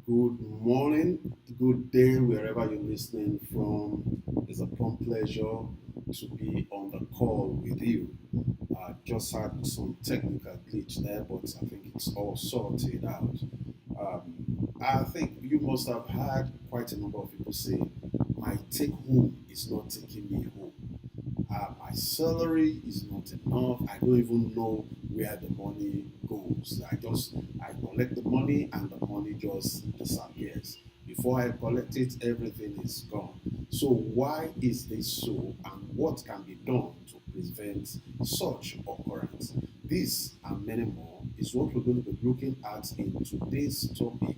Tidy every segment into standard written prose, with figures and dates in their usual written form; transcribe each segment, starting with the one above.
Good morning, good day, wherever you're listening from. It's a plum pleasure to be on the call with you. I just had some technical glitch there, but I think it's all sorted out. I think you must have had quite a number of people say, my take home is not taking me home. My salary is not enough. I don't even know where the money goes. I collect the money and the money just disappears. Before I collect it, everything is gone. So why is this so, and what can be done to prevent such occurrence? This and many more is what we're going to be looking at in today's topic,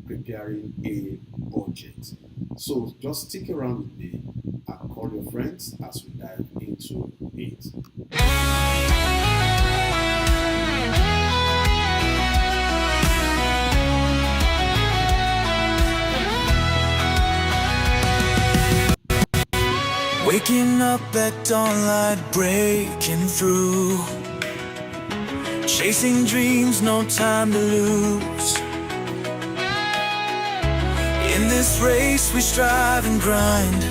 preparing a budget. So just stick around with me and call your friends as we dive into it. Waking up at dawnlight, breaking through, chasing dreams, no time to lose. In this race we strive and grind,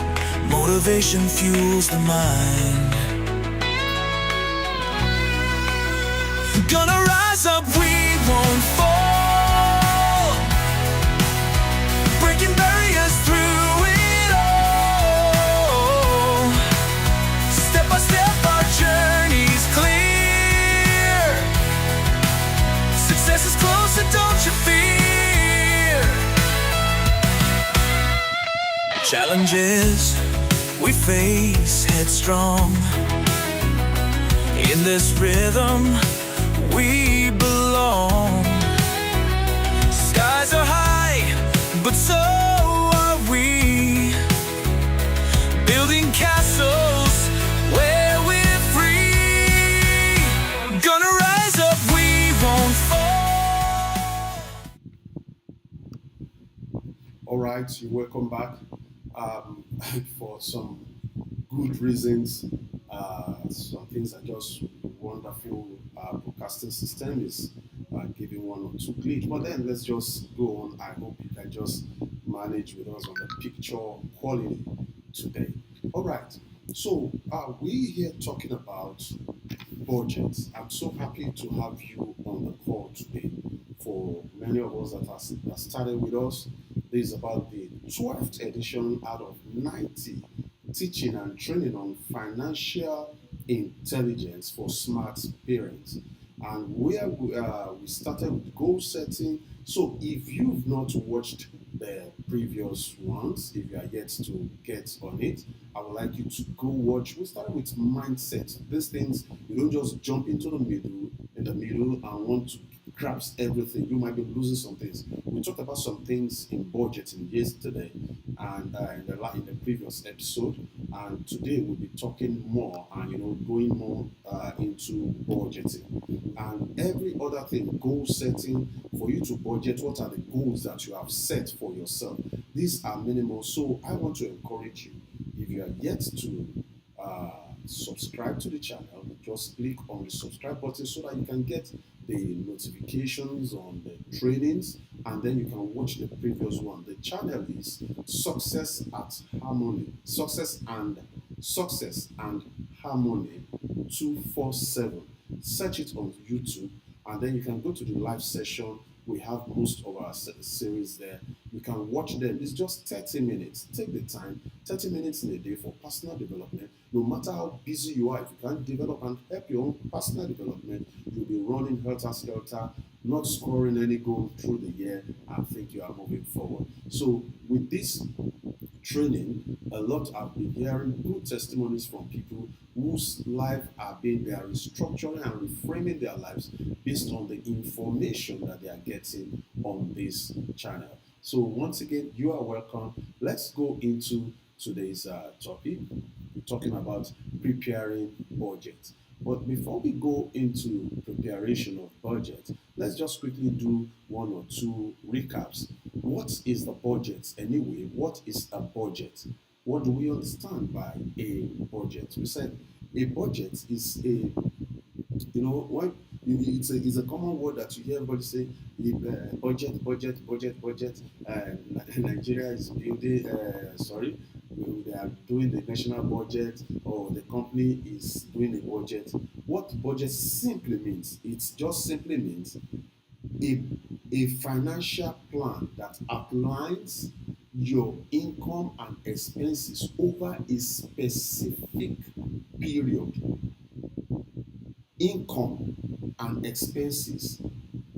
motivation fuels the mind. Gonna rise up, we won't fall, breaking barriers through it all. Step by step our journey's clear, success is closer, don't you fear. Challenges we face headstrong, in this rhythm we belong. Skies are high, but so are we, building castles where we're free. Gonna rise up, we won't fall. All right, you're welcome back. For some good reasons, some things are just wonderful. Broadcasting system is giving one or two glitch, but then let's just go on. I hope you can just manage with us on the picture quality today. All right, so we here talking about budgets. I'm so happy to have you on the call today. For many of us that started with us, this is about the 12th edition out of 90 teaching and training on financial intelligence for smart parents. And where we started with goal setting. So if you've not watched the previous ones, if you are yet to get on it, I would like you to go watch. We started with mindset. These things, you don't just jump into the middle and want to grasp everything. You might be losing some things. We talked about some things in budgeting yesterday and in the previous episode, and today we'll be talking more and going more into budgeting and every other thing, goal setting for you to budget. What are the goals that you have set for yourself? These are minimal. So I want to encourage you, if you are yet to subscribe to the channel, just click on the subscribe button so that you can get the notifications on the trainings, and then you can watch the previous one. The channel is Success at Harmony, Success and Harmony 247. Search it on YouTube, and then you can go to the live session. We have most of our series there. You can watch them. It's just 30 minutes. Take the time, 30 minutes in a day for personal development. No matter how busy you are, if you can't develop and help your own personal development, you'll be running helter-skelter, not scoring any goal through the year, and think you are moving forward. So with this training, a lot I've been hearing good testimonies from people whose life they are restructuring and reframing their lives based on the information that they are getting on this channel. So once again, you are welcome. Let's go into today's topic. We're talking about preparing budget. But before we go into preparation of budget, let's just quickly do one or two recaps. What is the budget anyway? What is a budget? What do we understand by a budget? We said a budget is when It's a common word that you hear everybody say, budget, budget, budget, budget. Nigeria is building, sorry, they are doing the national budget, or the company is doing a budget. What budget simply means, it just simply means a, a financial plan that outlines your income and expenses over a specific period. Income and expenses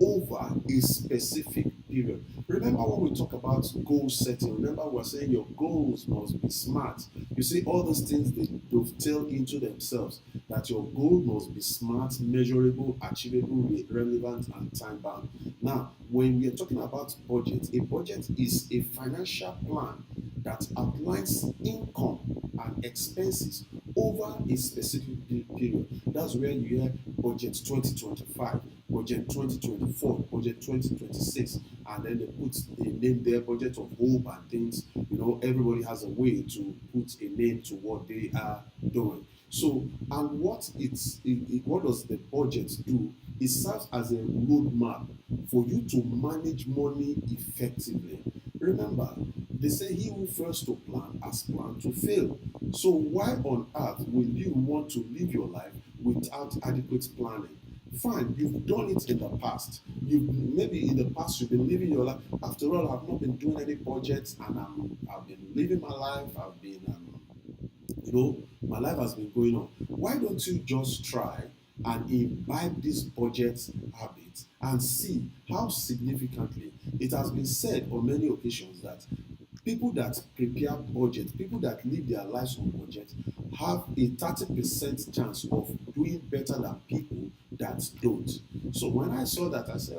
over a specific period. Remember when we talk about goal setting, remember we're saying your goals must be smart. You see, all those things they dovetail into themselves, that your goal must be smart, measurable, achievable, relevant, and time bound. Now, when we are talking about budget, a budget is a financial plan that outlines income and expenses over a specific period. That's where you hear budget 2025, budget 2024, budget 2026, and then they name their budget of hope and things. Everybody has a way to put a name to what they are doing. So, and what does the budget do? It serves as a roadmap for you to manage money effectively. Remember, they say he who fails to plan has planned to fail. So why on earth will you want to live your life without adequate planning? Fine, you've done it in the past. Maybe in the past you've been living your life. After all, I've not been doing any budgets, and I've been living my life. I've been my life has been going on. Why don't you just try and imbibe this budget habit and see how significantly it has been said on many occasions that people that prepare budget, people that live their lives on budget, have a 30% chance of doing better than people that don't. So when I saw that, I said,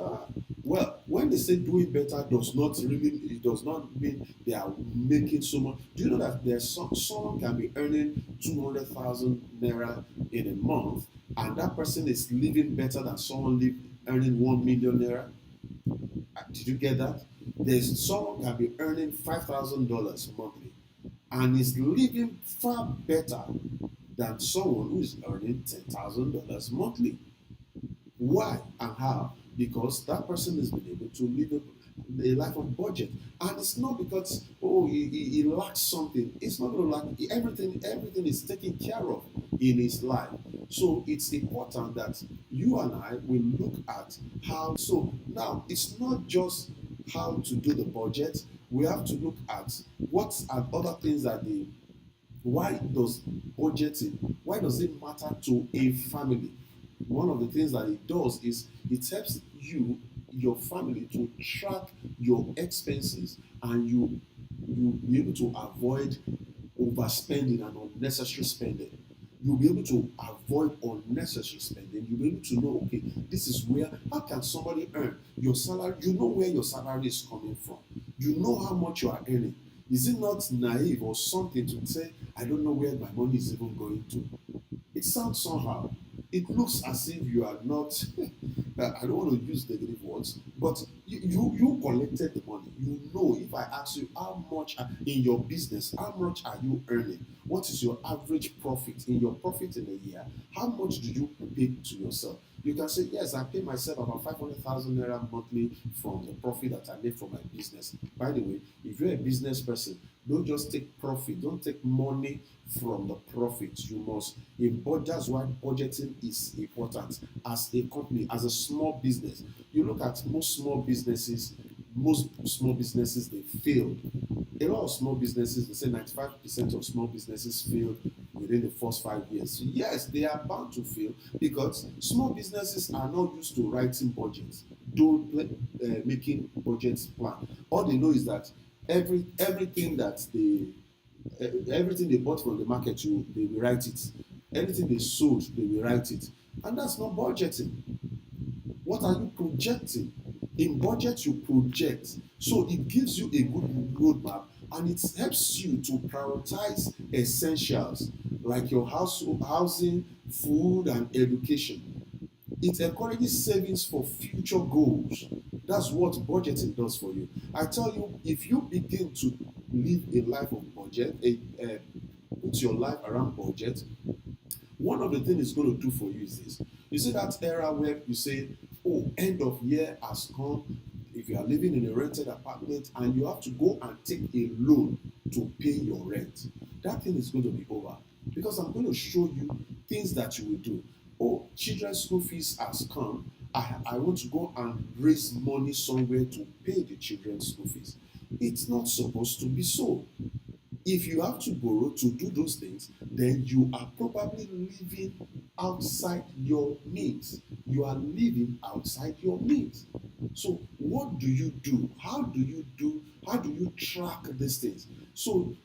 well, when they say doing better it does not mean they are making so much. Do you know that someone can be earning 200,000 naira in a month, and that person is living better than earning 1 million naira? Did you get that? There's someone can be earning $5,000 monthly and is living far better than someone who is earning $10,000 monthly. Why and how? Because that person has been able to live a life on budget, and it's not because he lacks something. It's not going to lack everything. Everything is taken care of in his life. So it's important that you and I will look at how. So now it's not just how to do the budget. We have to look at what are other things that they. Why does it matter to a family? One of the things that it does is it helps your family to track your expenses, and you be able to avoid overspending and unnecessary spending. You'll be able to avoid unnecessary spending. You'll be able to know, okay, this is where, how can somebody earn your salary? You know where your salary is coming from. You know how much you are earning. Is it not naive or something to say, I don't know where my money is even going to? It sounds somehow. It looks as if you are not, I don't want to use negative words, but you collected the money. You know, if I ask you how much in your business, how much are you earning? What is your average profit? In your profit in a year, how much do you pay to yourself? You can say, yes, I pay myself about 500,000 naira monthly from the profit that I make from my business. By the way, if you're a business person, don't just take profit, don't take money from the profit. You must, that's why budgeting is important. As a company, as a small business, you look at most small businesses, they failed. A lot of small businesses, they say 95% of small businesses failed within the first 5 years. So yes, they are bound to fail because small businesses are not used to writing budgets, making budget plan. All they know is that everything they bought from the market, they will write it. Anything they sold, they will write it. And that's not budgeting. What are you projecting? In budget, you project. So it gives you a good roadmap, and it helps you to prioritize essentials like your housing, food, and education. It encourages savings for future goals. That's what budgeting does for you. I tell you, if you begin to live a life of budget, put your life around budget, one of the things it's going to do for you is this. You see that era where you say, oh, end of year has come. If you are living in a rented apartment and you have to go and take a loan to pay your rent, that thing is going to be over. Because I'm going to show you things that you will do. Oh, children's school fees has come. I want to go and raise money somewhere to pay the children's school fees. It's not supposed to be so. If you have to borrow to do those things, then you are probably living outside your means. You are living outside your means. So what do you do? How do you track these things? So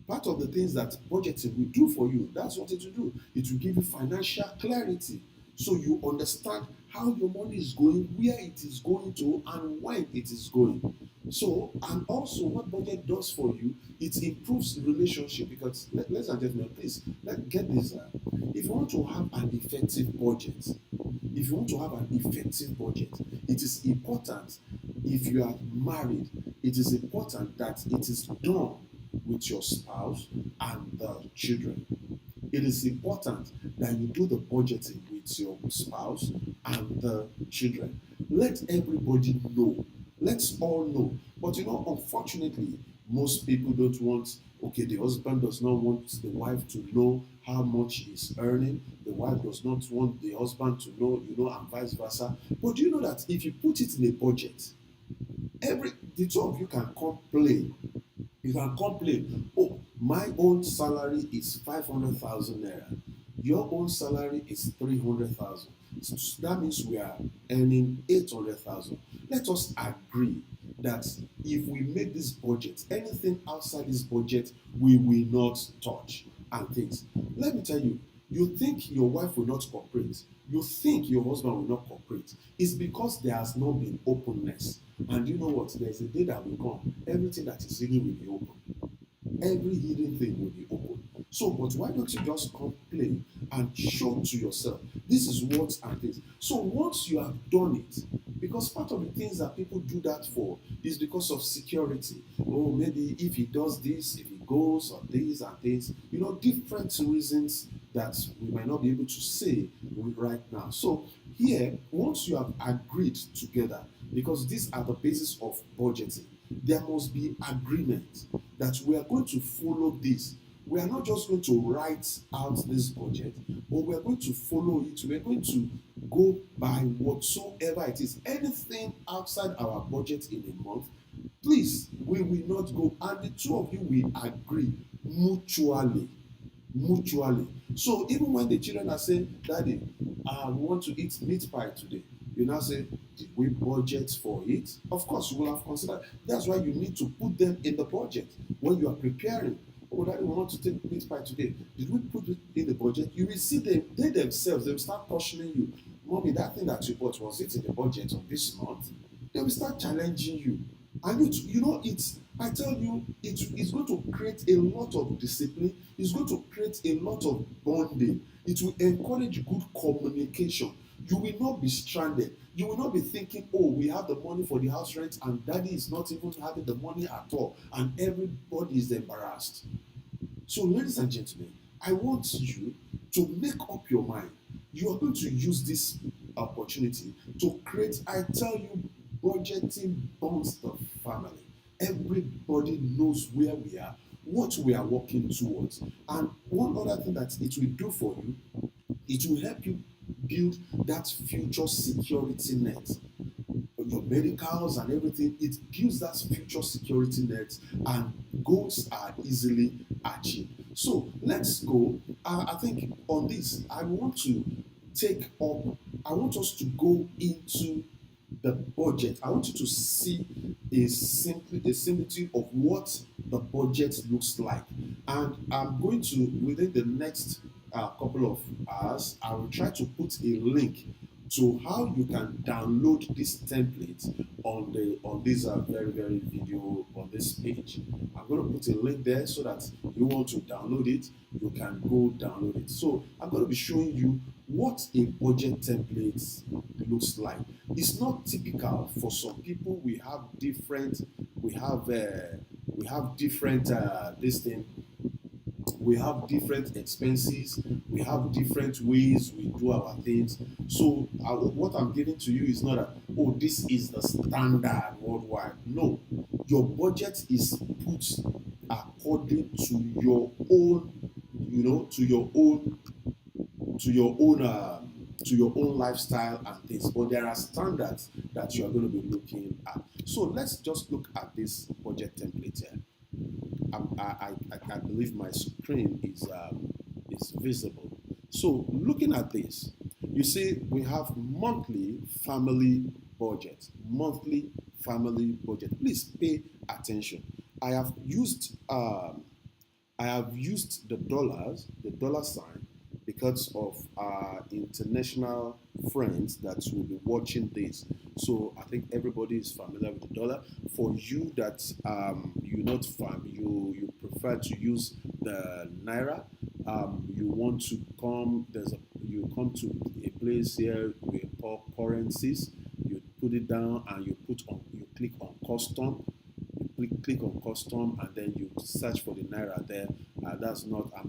part of the things that budgeting will do for you, that's what it will do. It will give you financial clarity. So you understand how your money is going, where it is going to, and when it is going. So, and also what budget does for you, it improves relationship because, ladies and gentlemen, please, get this. If you want to have an effective budget, if you want to have an effective budget, it is important, if you are married, it is important that it is done with your spouse and the children. It is important that you do the budgeting with your spouse and the children. Let everybody know. Let's all know. But unfortunately, most people don't want, okay, the husband does not want the wife to know how much he's earning. The wife does not want the husband to know, and vice versa. But do you know that if you put it in a budget, the two of you can complain. You can complain, oh, my own salary is 500,000 naira. Your own salary is 300,000. So that means we are earning 800,000. Let us agree that if we make this budget, anything outside this budget, we will not touch and things. Let me tell you, you think your wife will not cooperate, you think your husband will not cooperate. It's because there has not been openness. And you know what? There's a day that will come, everything that is hidden will be open. Every hidden thing will be open. So, but why don't you just complain and show to yourself, this is what and this. So once you have done it, because part of the things that people do that for is because of security. Oh, maybe if he does this, if he goes on these and things, different reasons that we might not be able to say right now. So here, once you have agreed together, because these are the basis of budgeting, there must be agreement that we are going to follow this. We are not just going to write out this budget, but we are going to follow it. We are going to go by whatsoever it is. Anything outside our budget in a month, please, we will not go. And the two of you will agree mutually. Mutually. So even when the children are saying, Daddy, we want to eat meat pie today, you now say, did we budget for it? Of course, you will have considered. That's why you need to put them in the budget when you are preparing. Oh, Daddy, we want to take meat pie today. Did we put it in the budget? You will see them, they themselves, they will start questioning you. Mommy, that thing that you bought, was it in the budget of this month? They will start challenging you. And I tell you, it's going to create a lot of discipline. It's going to create a lot of bonding. It will encourage good communication. You will not be stranded. You will not be thinking, oh, we have the money for the house rent and daddy is not even having the money at all and everybody is embarrassed. So, ladies and gentlemen, I want you to make up your mind. You are going to use this opportunity to create, I tell you, budgeting bonds the family. Everybody knows where we are, what we are working towards. And one other thing that it will do for you, it will help you build that future security net. Your medicals and everything, it builds that future security net and goals are easily achieved. So let's go. I think on this, I want us to go into the budget. I want you to see a similitude of what the budget looks like. And I'm going to, within the next couple of hours, I will try to put a link to how you can download this template on this very very video on this page. I'm going to put a link there so that if you want to download it, you can go download it. So I'm going to be showing you what a budget template looks like. It's not typical for some people. We have different this thing we have different expenses, we have different ways we do our things. So what I'm giving to you is not that, oh, this is the standard worldwide. No, your budget is put according to your own, to your own lifestyle and things. But there are standards that you are going to be looking at. So let's just look at this budget template here. I believe my screen is visible. So looking at this, you see we have monthly family budget. Monthly family budget. Please pay attention. I have used the dollar sign, because of our international friends that will be watching this. So I think everybody is familiar with the dollar. For you that you not you prefer to use the naira, you want to come. You come to a place here with all currencies. You put it down and you click on custom. Click on custom and then you search for the naira there. I'm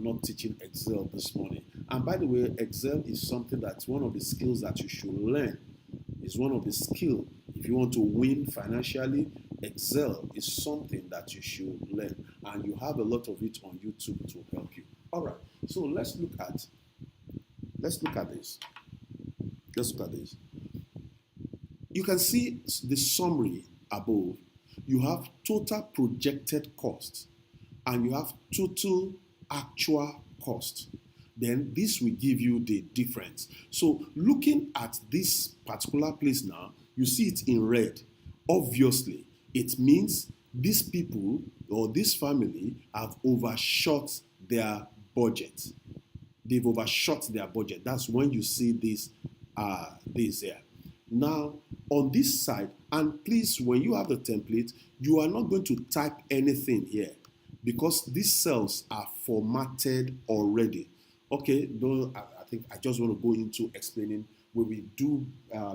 not teaching Excel this morning. And by the way, Excel is something that's one of the skills that you should learn. It's one of the skills. If you want to win financially, Excel is something that you should learn. And you have a lot of it on YouTube to help you. All right. So let's look at this. Let's look at this. You can see the summary above. You have total projected cost and you have total actual cost. Then this will give you the difference. So looking at this particular place now, you see it in red. Obviously, it means these people or this family have overshot their budget. They've overshot their budget. That's when you see this here. Now, on this side, and please, when you have the template, you are not going to type anything here because these cells are formatted already. Okay, I think I just want to go into explaining when we do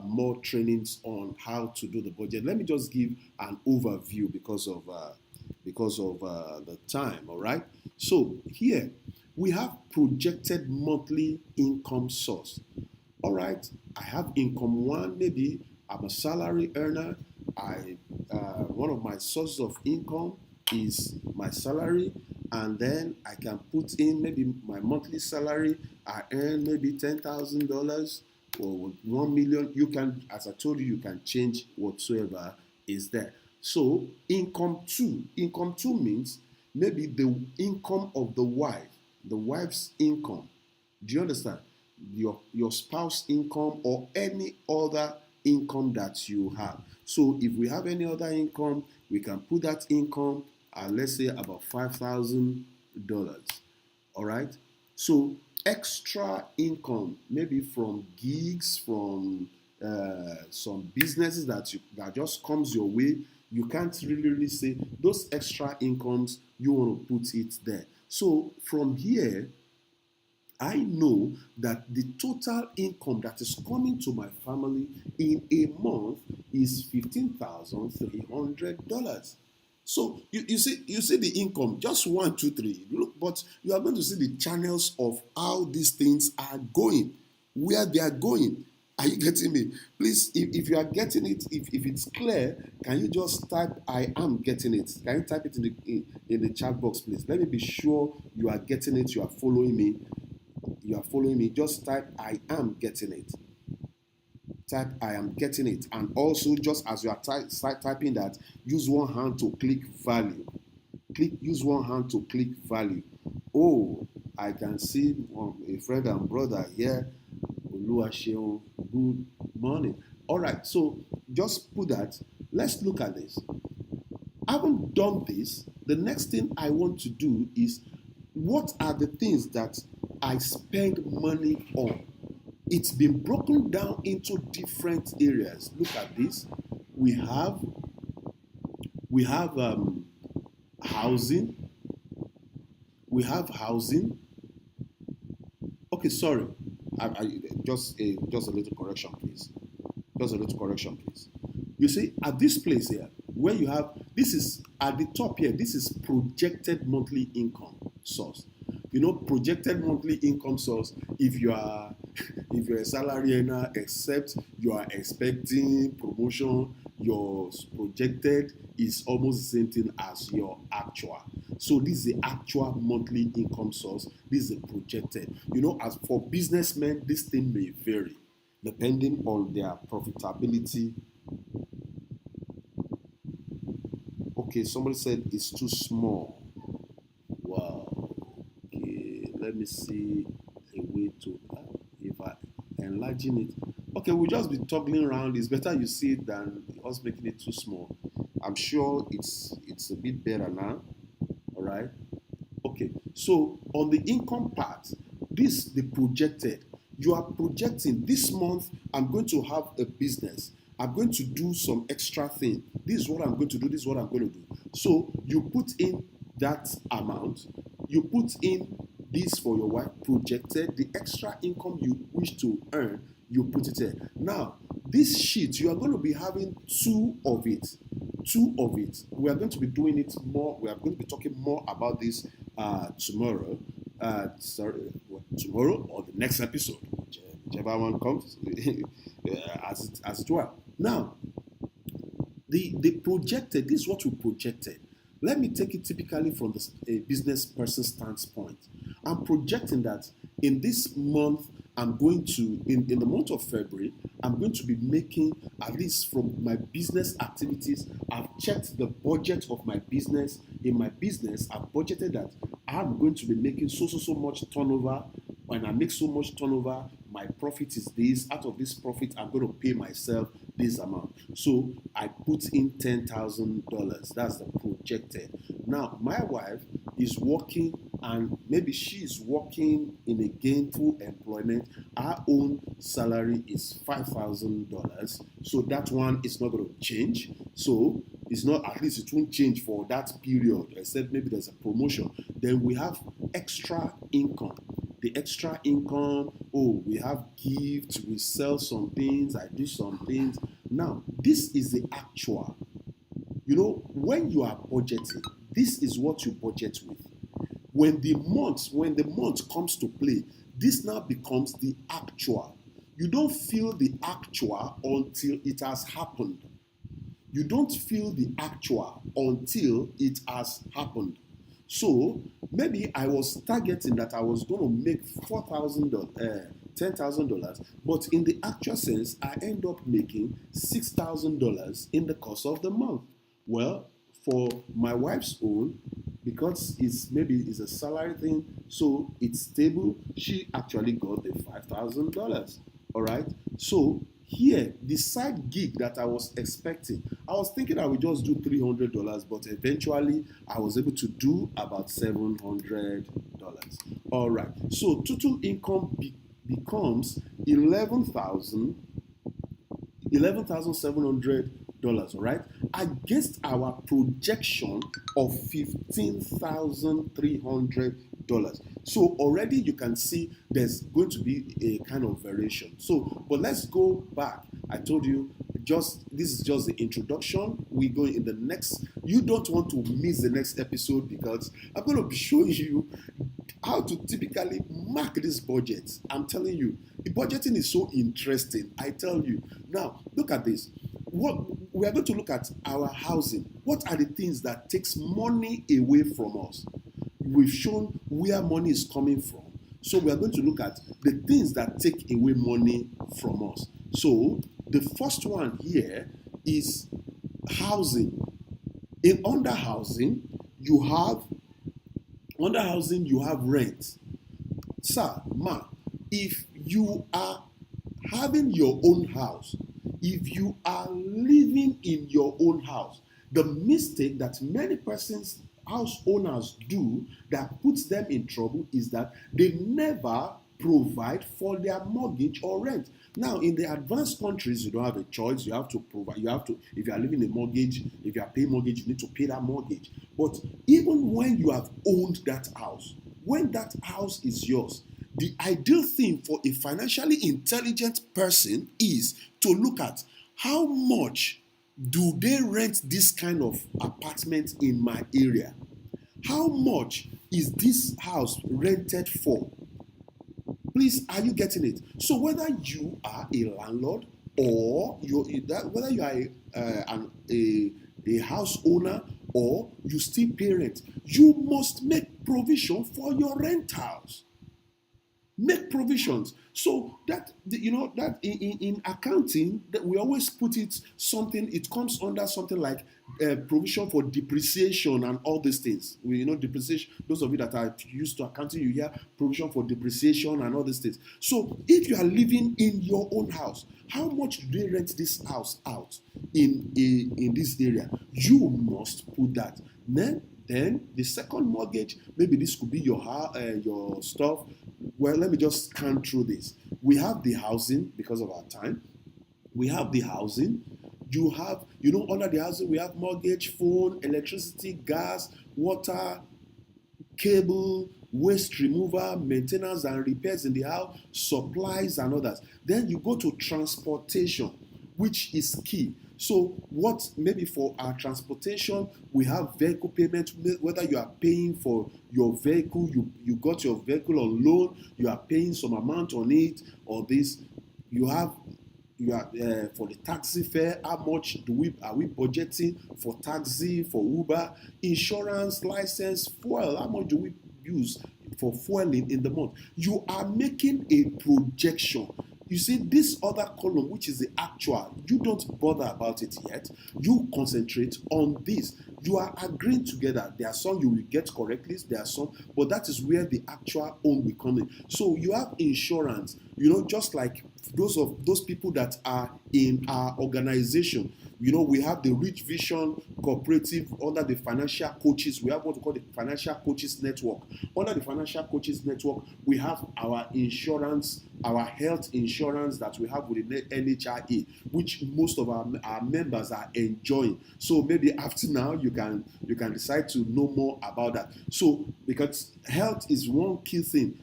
more trainings on how to do the budget. Let me just give an overview because of the time. All right. So here we have projected monthly income source. All right, I have income one. Maybe I'm a salary earner. One of my sources of income is my salary, and then I can put in maybe my monthly salary. I earn maybe $10,000 or 1 million. You can, as I told you, you can change whatsoever is there. So income two means maybe the income of the wife's income. Do you understand? Your spouse income or any other income that you have. So if we have any other income, we can put that income at, let's say, about $5,000. All right. So extra income, maybe from gigs, from some businesses that just comes your way. You can't really say those extra incomes, you want to put it there. So from here, I know that the total income that is coming to my family in a month is $15,300. So you see the income, just 1, 2, 3. Look, but you are going to see the channels of how these things are going, where they are going. Are you getting me? Please, if you are getting it, if it's clear, can you just type "I am getting it"? Can you type it in the chat box, please? Let me be sure you are getting it. You are following me. Just type "I am getting it." Type "I am getting it," and also just as you are typing that, use one hand to click value. Use one hand to click value. Oh, I can see a friend and brother here. Oluwaseun, good morning. All right, so just put that. Let's look at this. Having done this, the next thing I want to do is, what are the things that I spend money on? It's been broken down into different areas. Look at this. We have housing. We have housing. Okay, sorry. Just a little correction, please. Just a little correction, please. You see, at this place here, where you have, this is at the top here, this is projected monthly income source. projected monthly income source. If you are if you're a salary earner, except you are expecting promotion, your projected is almost the same thing as your actual. So this is the actual monthly income source. This is the projected. As for businessmen, this thing may vary depending on their profitability. Okay, somebody said it's too small. Wow. Okay, let me see a way to if I enlarging it. Okay, we'll just be toggling around. It's better you see it than us making it too small. I'm sure it's a bit better now. All right. Okay, so on the income part, this the projected. You are projecting this month. I'm going to have a business. I'm going to do some extra thing. This is what I'm going to do. This is what I'm going to do. So you put in that amount. You put in this for your wife projected. The extra income you wish to earn, you put it in. Now, this sheet, you are going to be having two of it. Two of it. We are going to be doing it more. We are going to be talking more about this tomorrow. Tomorrow or the next episode, whichever one comes, as it were. Now, the projected. This is what we projected. Let me take it typically from a business person standpoint. I'm projecting that in this month, I'm going to, in the month of February, I'm going to be making, at least from my business activities, I've checked the budget of my business. In my business, I've budgeted that I'm going to be making so much turnover. When I make so much turnover, my profit is this. Out of this profit, I'm going to pay myself this amount. So I put in $10,000. That's the projected. Now, my wife is working, and maybe she is working in a gainful employment. Our own salary is $5,000. So that one is not going to change. So it's not, at least it won't change for that period, except maybe there's a promotion. Then we have extra income. The extra income, we have gifts, we sell some things, I do some things. Now, this is the actual. When you are budgeting, this is what you budget with. When the month comes to play, this now becomes the actual. You don't feel the actual until it has happened. You don't feel the actual until it has happened. So maybe I was targeting that I was going to make $10,000, but in the actual sense, I end up making $6,000 in the course of the month. Well, for my wife's own, because it's a salary thing, so it's stable. She actually got the $5,000. All right. So here, the side gig that I was expecting, I was thinking I would just do $300, but eventually I was able to do about $700. All right. So total income becomes $11,700. All right. Against our projection of $15,300. So already you can see there's going to be a kind of variation. So, but let's go back. I told you, this is just the introduction. We go in the next. You don't want to miss the next episode, because I'm going to be showing you how to typically mark this budget. I'm telling you, the budgeting is so interesting. I tell you. Now, look at this. What we are going to look at our housing. What are the things that takes money away from us? We've shown where money is coming from. So we are going to look at the things that take away money from us. So the first one here is housing. Under housing, you have rent. Sir, ma, if you are having your own house, if you are living in your own house, the mistake that many persons, house owners, do that puts them in trouble is that they never provide for their mortgage or rent. Now, in the advanced countries, you don't have a choice. You have to provide. If you are living a mortgage, if you are paying mortgage, you need to pay that mortgage. But even when you have owned that house, when that house is yours, the ideal thing for a financially intelligent person is to look at how much do they rent this kind of apartment in my area? How much is this house rented for? Please, are you getting it? So whether you are a landlord or whether you are a house owner or you still pay rent, you must make provision for your rentals. Make provisions. So that that in accounting, that we always put it something, it comes under something like provision for depreciation and all these things. Depreciation, those of you that are used to accounting, you hear provision for depreciation and all these things. So if you are living in your own house, how much do they rent this house out in this area? You must put that. Then the second mortgage, maybe this could be your stuff. Well, let me just scan through this. We have the housing because of our time. We have the housing. You have, under the housing, we have mortgage, phone, electricity, gas, water, cable, waste removal, maintenance and repairs in the house, supplies and others. Then you go to transportation, which is key. So what maybe for our transportation, we have vehicle payment, whether you are paying for your vehicle, you got your vehicle on loan, you are paying some amount on it, or this, you are for the taxi fare, how much are we budgeting for taxi, for Uber, insurance, license, fuel, how much do we use for fueling in the month? You are making a projection. You see, this other column, which is the actual, you don't bother about it yet. You concentrate on this. You are agreeing together. There are some you will get correctly, there are some, but that is where the actual own will come in. So you have insurance, just like those people that are in our organization. We have the Rich Vision Cooperative under the financial coaches. We have what we call the financial coaches network. Under the financial coaches network, we have our insurance, our health insurance that we have with the NHIA, which most of our members are enjoying. So maybe after now, you can decide to know more about that. So because health is one key thing.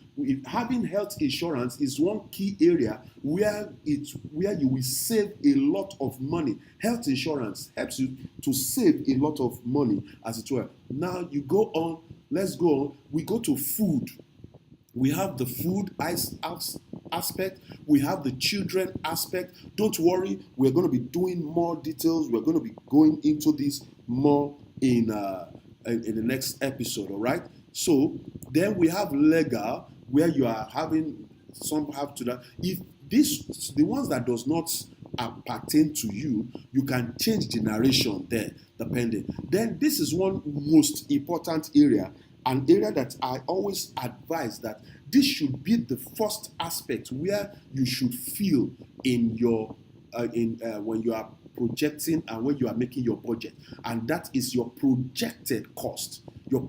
Having health insurance is one key area where you will save a lot of money. Health insurance helps you to save a lot of money, as it were. Now you go on. Let's go on. We go to food. We have the food aspect. We have the children aspect. Don't worry. We're going to be doing more details. We're going to be going into this more in the next episode. All right. So then we have legal, where you are having some have to that. If the ones that does not appertain to you, you can change the narration there depending. Then this is one most important area, an area that I always advise that this should be the first aspect where you should feel in your when you are projecting and when you are making your budget, and that is your projected cost, your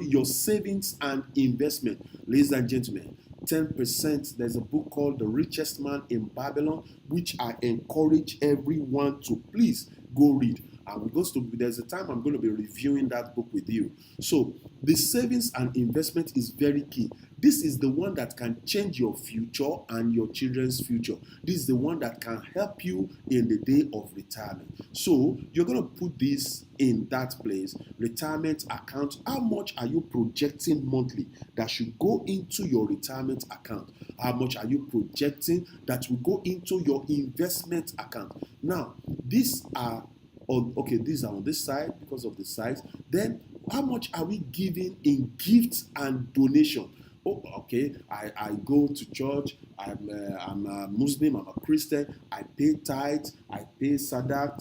your savings and investment. Ladies and gentlemen, 10%. There's a book called The Richest Man in Babylon, which I encourage everyone to please go read. And there's a time I'm going to be reviewing that book with you. So the savings and investment is very key. This is the one that can change your future and your children's future. This is the one that can help you in the day of retirement. So you're going to put this in that place. Retirement account. How much are you projecting monthly that should go into your retirement account? How much are you projecting that will go into your investment account? Now, these are on this side because of the size. Then how much are we giving in gifts and donation? Oh, okay, I go to church, I'm a Muslim, I'm a Christian, I pay tithes, I pay sadak,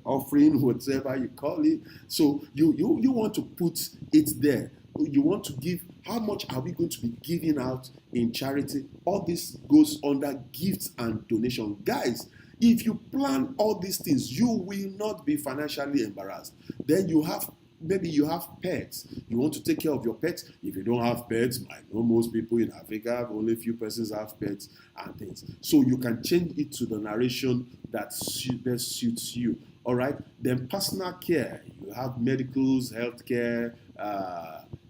offering, whatever you call it. So you want to put it there. You want to give, how much are we going to be giving out in charity? All this goes under gifts and donation. Guys, if you plan all these things, you will not be financially embarrassed. Then maybe you have pets. You want to take care of your pets. If you don't have pets, I know most people in Africa, only a few persons have pets and things. So you can change it to the narration that best suits you. All right. Then personal care. You have medicals, healthcare,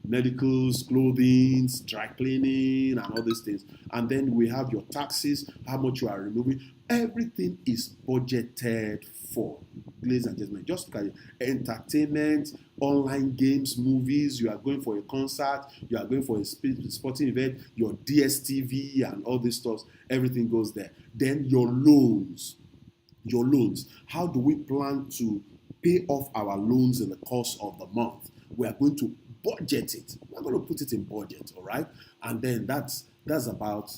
medicals, clothing, dry cleaning, and all these things. And then we have your taxes, how much you are removing. Everything is budgeted for. ladies and gentlemen, just look at it. Entertainment, online games, movies, you are going for a concert, you are going for a sporting event, your DSTV and all this stuff, everything goes there. Then your loans. Your loans. How do we plan to pay off our loans in the course of the month? We are going to budget it. We're going to put it in budget, all right? And then that's about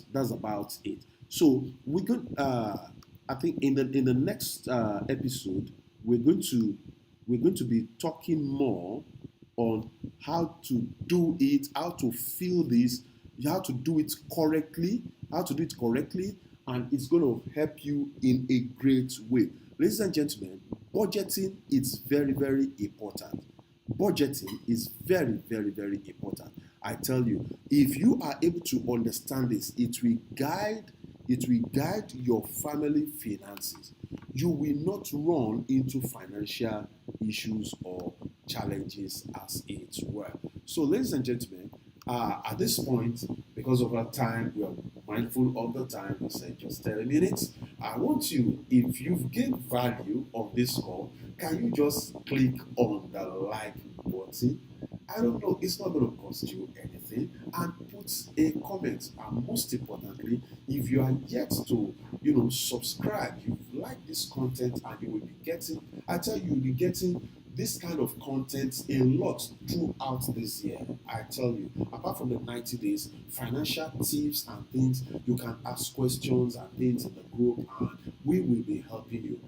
it. So we could I think in the next episode we're going to be talking more on how to do it, how to feel this, how to do it correctly, and it's going to help you in a great way. Ladies and gentlemen, budgeting is very, very important. Budgeting is very, very, very important. I tell you, if you are able to understand this, it will guide your family finances. You will not run into financial issues or challenges as it were. So, ladies and gentlemen, at this point, because of our time, we are mindful of the time. We said just 10 minutes. I want you, if you've gained value of this call, can you just click on the like button? I don't know, it's not going to cost you anything, and put a comment. And most importantly, if you are yet to, subscribe, you like this content, and you will be getting, I tell you, you'll be getting this kind of content a lot throughout this year. I tell you, apart from the 90 days, financial tips and things, you can ask questions and things in the group, and we will be helping you.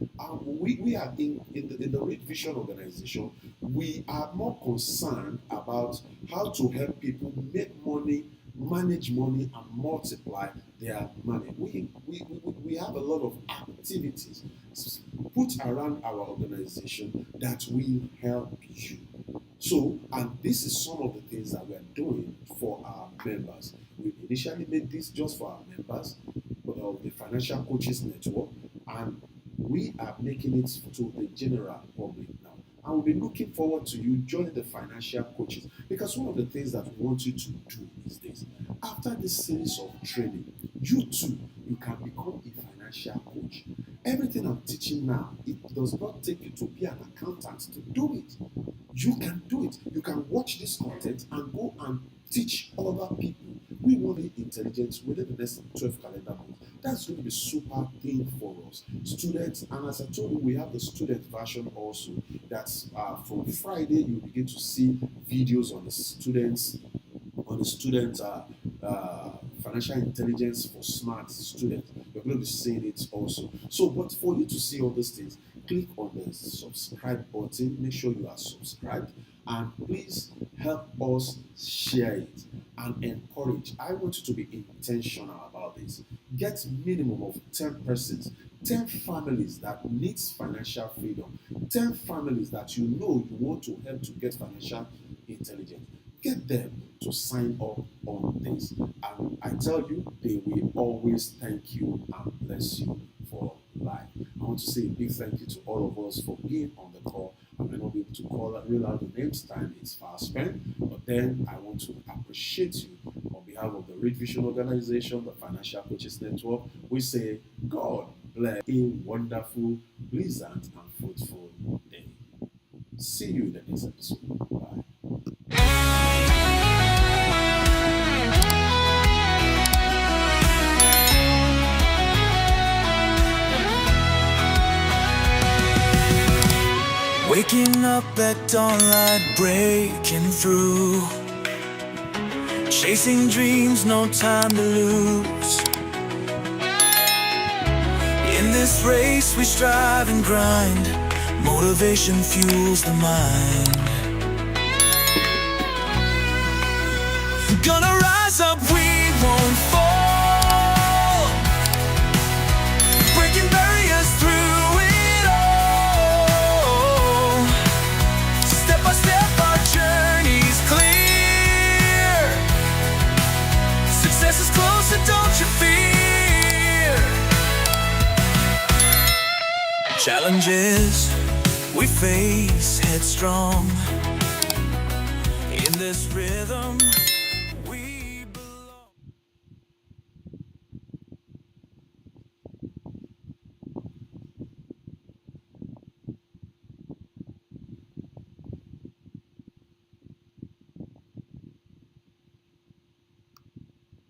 We are in the Read Vision organization, we are more concerned about how to help people make money, manage money, and multiply their money. We have a lot of activities put around our organization that will help you. So, and this is some of the things that we are doing for our members. We initially made this just for our members of the Financial Coaches Network, and we are making it to the general public now. And we'll be looking forward to you joining the financial coaches, because one of the things that we want you to do is this. After this series of training, you too, you can become a financial coach. Everything I'm teaching now, it does not take you to be an accountant to do it. You can do it. You can watch this content and go and teach other people. We want the intelligence within the next 12 calendar months. That's going to be super thing for us. Students, and as I told you, we have the student version also. That's from Friday, you begin to see videos on the students, financial intelligence for smart students. You're going to be seeing it also. So, but for you to see all these things, click on the subscribe button. Make sure you are subscribed, and please help us share it and encourage. I want you to be intentional about this. Get minimum of 10 persons, 10 families that needs financial freedom, 10 families that you want to help to get financial intelligence. Get them to sign up on this, and I tell you, they will always thank you and bless you for life. I want to say a big thank you to all of us for being on the call. I may not be able to read out the names, time is fast spent, but then I want to appreciate you on behalf of the Read Vision organization, the Financial Coaches Network. We say, God bless a wonderful, pleasant, and fruitful day. See you in the next episode. Bye. Waking up at dawnlight, breaking through, chasing dreams, no time to lose. In this race we strive and grind, motivation fuels the mind. Gonna rise up, we won't fall, breaking barriers through it all. Step by step our journey's clear, success is closer, don't you fear. Challenges we face headstrong, in this rhythm